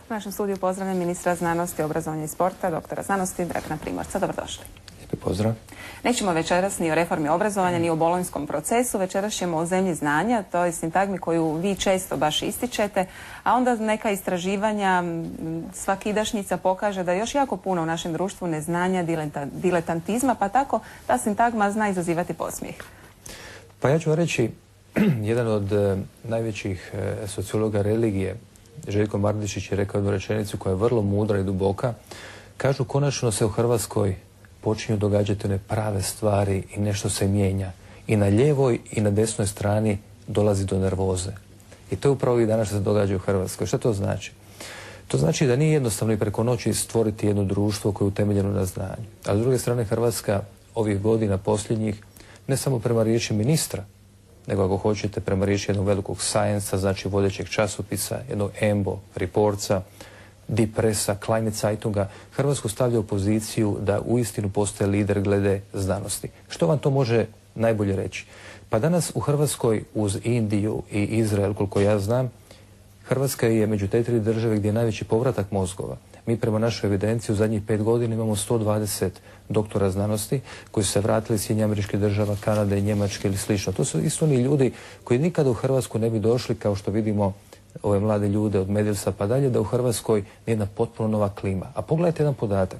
U našem studiju pozdravljam ministra znanosti, obrazovanja i sporta, doktora znanosti Dragana Primorca. Dobrodošli. Lijepi pozdrav. Nećemo večeras ni o reformi obrazovanja, ni o bolonjskom procesu. Večeras ćemo o zemlji znanja, to je sintagmi koju vi često baš ističete, a onda neka istraživanja, svakidašnjica pokaže da još jako puno u našem društvu neznanja, diletantizma, pa tako ta sintagma zna izazivati podsmijeh. Pa ja ću vam reći, jedan od najvećih sociologa religije, Željko Mardišić, je rekao jednu rečenicu koja je vrlo mudra i duboka. Kažu, konačno se u Hrvatskoj počinju događati one prave stvari i nešto se mijenja. I na lijevoj i na desnoj strani dolazi do nervoze. I to je upravo ovih dana što se događa u Hrvatskoj. Šta to znači? To znači da nije jednostavno i preko noći stvoriti jedno društvo koje je utemeljeno na znanju. A s druge strane, Hrvatska ovih godina posljednjih, ne samo prema riječi ministra, nego ako hoćete prema riječi jednog velikog science-a, znači vodećeg časopisa, jednog Embo, Reportsa, Die Pressa, Kleine Zeitunga, Hrvatsku stavlja u poziciju da uistinu postaje lider glede znanosti. Što vam to može najbolje reći? Pa danas u Hrvatskoj uz Indiju i Izrael, koliko ja znam, Hrvatska je među te tri države gdje je najveći povratak mozgova. Mi prema našoj evidenciji u zadnjih 5 godina imamo 120 doktora znanosti koji su se vratili iz SAD-a, Kanade, Njemačke ili slično. To su isto oni ljudi koji nikada u Hrvatsku ne bi došli, kao što vidimo ove mlade ljude od Medilsa pa dalje, da u Hrvatskoj je jedna potpuno nova klima. A pogledajte jedan podatak.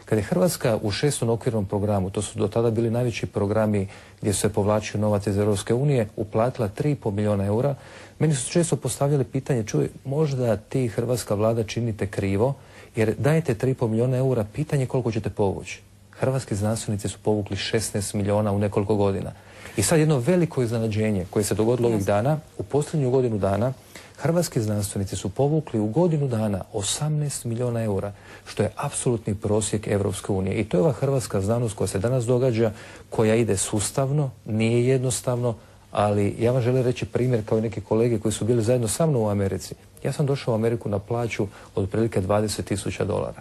Kad je Hrvatska u 6. okvirnom programu, to su do tada bili najveći programi gdje se povlačio novac iz Europske unije, uplatila 3,5 milijuna eura, meni su često postavljali pitanje, čuj, možda ti hrvatska vlada činite krivo, jer dajete 3,5 milijuna eura, pitanje koliko ćete povući. Hrvatski znanstvenici su povukli 16 milijuna u nekoliko godina. I sad jedno veliko iznenađenje koje se dogodilo ovih dana, u posljednju godinu dana, hrvatski znanstvenici su povukli u godinu dana 18 milijuna eura, što je apsolutni prosjek Europske unije. I to je ova hrvatska znanost koja se danas događa, koja ide sustavno, nije jednostavno, ali ja vam želim reći primjer kao i neki kolege koji su bili zajedno sa mnom u Americi. Ja sam došao u Ameriku na plaću od otprilike $20,000.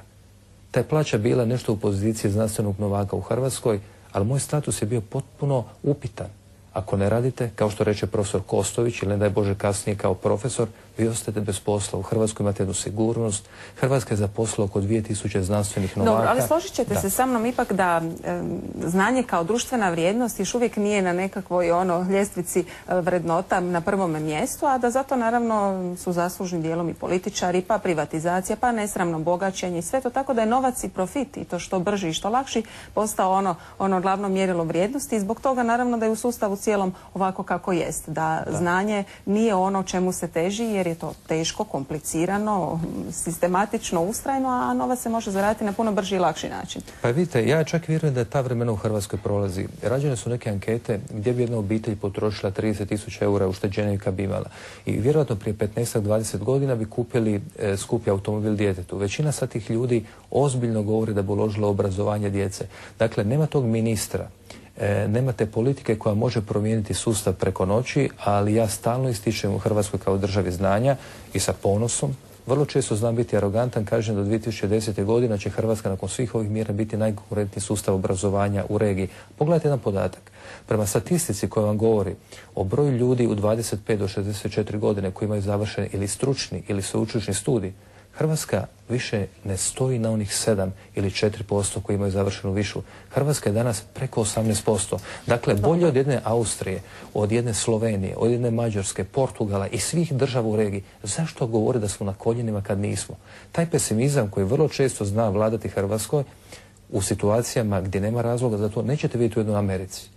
Ta je plaća bila nešto u poziciji znanstvenog novaka u Hrvatskoj, ali moj status je bio potpuno upitan. Ako ne radite, kao što reče profesor Kostović, ili ne daj Bože kasnije kao profesor, vi ostajete bez posla. U Hrvatskoj imate jednu sigurnost. Hrvatska je zaposlila oko 2000 znanstvenih novaka. Dobro, ali složit ćete se sa mnom ipak da znanje kao društvena vrijednost još uvijek nije na nekakvoj ljestvici vrednota na prvom mjestu, a da zato naravno su zaslužni dijelom i političari, pa privatizacija, pa nesramno bogaćenje i sve to, tako da je novac i profit i to što brži i što lakši postao ono glavno mjerilo vrijednosti i zbog toga naravno da je u sustavu cijelom ovako kako jest. Da znanje nije ono čemu se teži jer je to teško, komplicirano, sistematično, ustrajno, a novac se može zaraditi na puno brži i lakši način. Pa vidite, ja čak vjerujem da ta vremena u Hrvatskoj prolazi. Rađene su neke ankete gdje bi jedna obitelj potrošila 30.000 eura ušteđenja kad bi imala. I vjerojatno prije 15-20 godina bi kupili skupi automobil djetetu. Većina sad tih ljudi ozbiljno govori da bi uložila obrazovanje djece. Dakle, nema tog ministra. Nemate politike koja može promijeniti sustav preko noći, ali ja stalno ističem u Hrvatskoj kao državi znanja i sa ponosom. Vrlo često znam biti arogantan, kažem do 2010. godina će Hrvatska nakon svih ovih mjera biti najkonkurentniji sustav obrazovanja u regiji. Pogledajte jedan podatak. Prema statistici koja vam govori o broju ljudi u 25 do 64 godine koji imaju završen ili stručni ili sveučilišni studij, Hrvatska više ne stoji na onih 7 ili 4% koji imaju završenu višu. Hrvatska je danas preko 18%. Dakle, bolje od jedne Austrije, od jedne Slovenije, od jedne Mađarske, Portugala i svih država u regiji. Zašto govori da smo na koljenima kad nismo? Taj pesimizam koji vrlo često zna vladati Hrvatskoj u situacijama gdje nema razloga za to nećete vidjeti u jednoj Americi.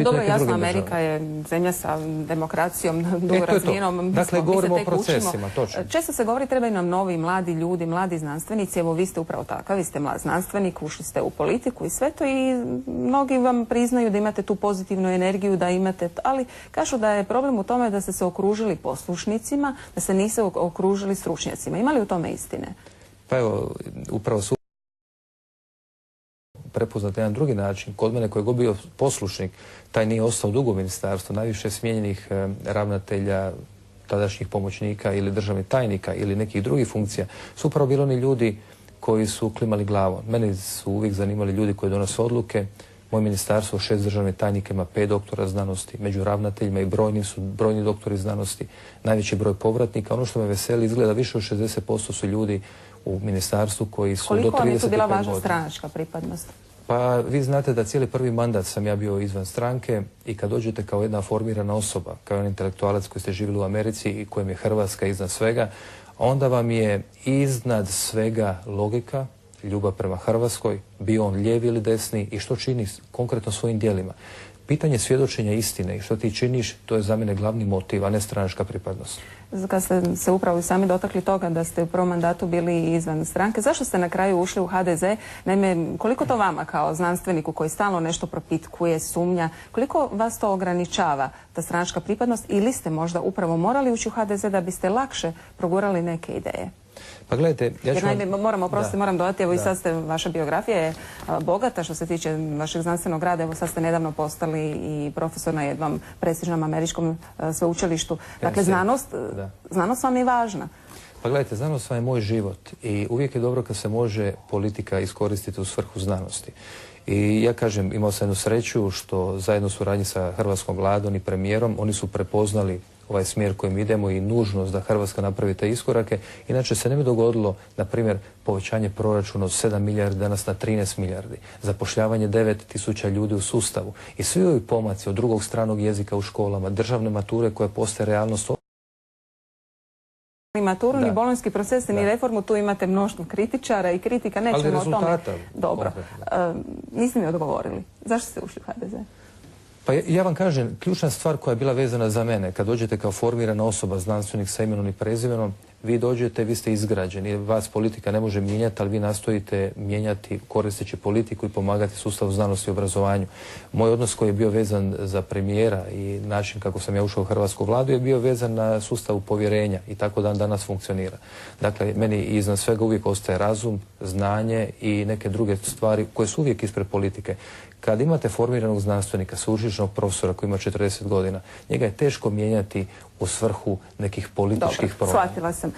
Dobro, jasno, Amerika je zemlja sa demokracijom, dugo razvijenom. Dakle, govorimo o procesima, točno. Često se govori trebaju nam novi, mladi ljudi, mladi znanstvenici. Evo, vi ste upravo takav, vi ste mlad znanstvenik, ušli ste u politiku i sve to i mnogi vam priznaju da imate tu pozitivnu energiju, da imate, ali kažu da je problem u tome da ste se okružili poslušnicima, da se niste okružili stručnjacima. Ima li u tome istine? Pa evo, upravo su prepoznat na jedan drugi način. Kod mene koji je bio poslušnik, taj nije ostao dugo u ministarstvu. Najviše smijenjenih ravnatelja, tadašnjih pomoćnika ili državnih tajnika ili nekih drugih funkcija su upravo bili oni ljudi koji su klimali glavom. Mene su uvijek zanimali ljudi koji donose odluke, Moje ministarstvo 6 državnih tajnika ima 5 doktora znanosti, među ravnateljima i brojni doktori znanosti, najveći broj povratnika. Ono što me veseli, izgleda više od 60% su ljudi u ministarstvu koji su do 35 godina. Koliko vam je tu bila važna stranačka pripadnost? Pa vi znate da cijeli prvi mandat sam ja bio izvan stranke i kad dođete kao jedna formirana osoba, kao jedan intelektualac koji ste živjeli u Americi i kojem je Hrvatska iznad svega, onda vam je iznad svega logika, ljubav prema Hrvatskoj, bio on lijevi ili desni i što čini konkretno svojim djelima. Pitanje svjedočenja istine i što ti činiš, to je za mene glavni motiv, a ne stranačka pripadnost. Kad ste se upravo i sami dotakli toga da ste u prvom mandatu bili izvan stranke, zašto ste na kraju ušli u HDZ? Naime, koliko to vama kao znanstveniku koji stalno nešto propitkuje, sumnja, koliko vas to ograničava, ta stranačka pripadnost, ili ste možda upravo morali ući u HDZ da biste lakše progurali neke ideje? Pa gledajte, ja ću naime, moram dodati, evo i sad ste, vaša biografija je bogata što se tiče vašeg znanstvenog rada, evo sad ste nedavno postali i profesor na jednom prestižnom američkom sveučilištu. Dakle, znanost vam je važna. Pa gledajte, znanost vam je moj život i uvijek je dobro kad se može politika iskoristiti u svrhu znanosti. I ja kažem, imao sam jednu sreću što zajedno u suradnji sa hrvatskom vladom i premijerom, oni su prepoznali ovaj smjer kojim idemo i nužnost da Hrvatska napravi te iskorake. Inače se ne bi dogodilo, na primjer, povećanje proračuna od 7 milijardi danas na 13 milijardi, zapošljavanje 9.000 ljudi u sustavu i svi ovi pomaci od drugog stranog jezika u školama, državne mature koje postaje realnost. Ni maturu, ni bolonjski proces, ni reformu, tu imate mnoštvo kritičara i kritika, nećemo o tome. Dobro. Niste mi odgovorili. Zašto ste ušli u HDZ? Pa ja vam kažem, ključna stvar koja je bila vezana za mene, kad dođete kao formirana osoba, znanstvenik sa imenom i prezimenom, vi dođete, vi ste izgrađeni, vas politika ne može mijenjati, ali vi nastojite mijenjati koristeći politiku i pomagati sustavu znanosti i obrazovanju. Moj odnos koji je bio vezan za premijera i način kako sam ja ušao u hrvatsku vladu je bio vezan na sustavu povjerenja i tako dan danas funkcionira. Dakle, meni iznad svega uvijek ostaje razum, znanje i neke druge stvari koje su uvijek ispred politike. Kad imate formiranog znanstvenika, sveučilišnog profesora koji ima 40 godina, njega je teško mijenjati u svrhu nekih političkih promjena. Shvatila sam.